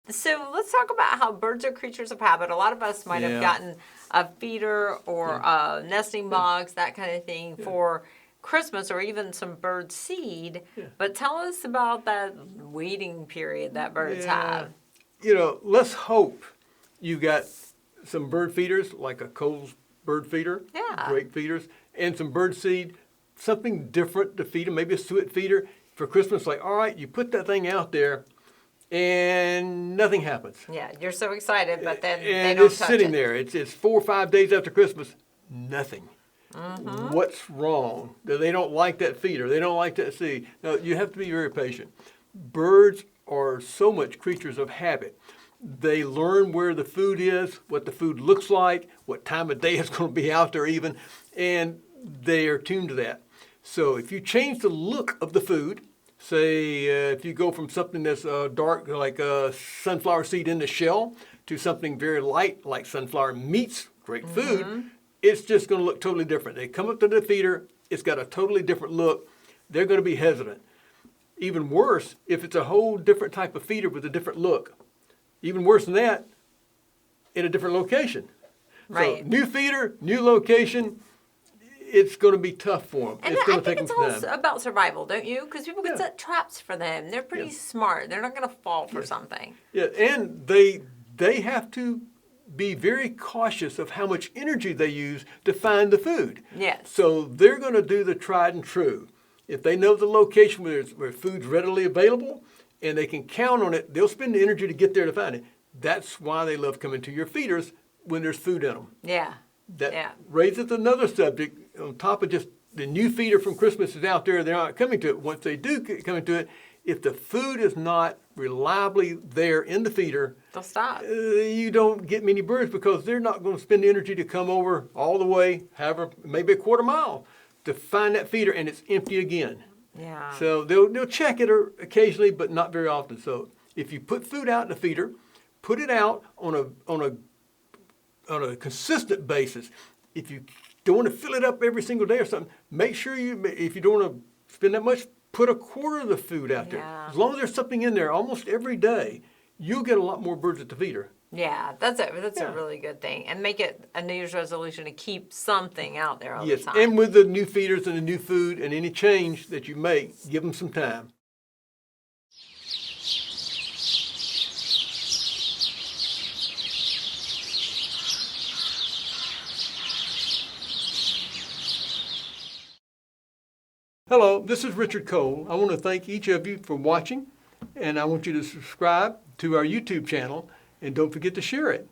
So let's talk about how birds are creatures of habit. A lot of us might have gotten a feeder or nesting box, that kind of thing for Christmas, or even some bird seed. But tell us about that waiting period that birds have. You know, let's hope you got some bird feeders, like a Cole's bird feeder, great feeders, and some bird seed, something different to feed them, maybe a suet feeder for Christmas. Like, all right, you put that thing out there, and nothing happens. Yeah, you're so excited, but then they and don't it's touch sitting it. there. It's 4 or 5 days after Christmas, nothing. What's wrong? They don't like that feeder. They don't like that seed. No, you have to be very patient. Birds are so much creatures of habit. They learn where the food is, what the food looks like, what time of day it's going to be out there even, and they are tuned to that. So if you change the look of the food, say if you go from something that's dark like sunflower seed in the shell to something very light like sunflower meats, great food, it's just going to look totally different. They come up to the feeder, it's got a totally different look. They're going to be hesitant. Even worse, if it's a whole different type of feeder with a different look. Even worse than that, in a different location. Right. So new feeder, new location, it's going to be tough for them. And It's I going to think take it's them all time. about survival, don't you? Because people can set traps for them. They're pretty smart. They're not going to fall for something. Yeah, and they have to be very cautious of how much energy they use to find the food. Yes. So they're going to do the tried and true. If they know the location where food's readily available and they can count on it, they'll spend the energy to get there to find it. That's why they love coming to your feeders when there's food in them. Yeah. That raises another subject on top of just the new feeder from Christmas is out there. They're not coming to it. Once they do come into it, if the food is not reliably there in the feeder, They'll stop. You don't get many birds because they're not going to spend the energy to come over all the way, however, maybe a quarter mile, to find that feeder and it's empty again. Yeah. So they'll check it occasionally, but not very often. So if you put food out in the feeder, put it out on a consistent basis. If you don't want to fill it up every single day or something, make sure if you don't want to spend that much, put a quarter of the food out there. As long as there's something in there almost every day, you'll get a lot more birds at the feeder. Yeah, that's a really good thing. And make it a New Year's resolution to keep something out there all the time. And with the new feeders and the new food and any change that you make, give them some time. Hello, this is Richard Cole. I want to thank each of you for watching, and I want you to subscribe to our YouTube channel, and don't forget to share it.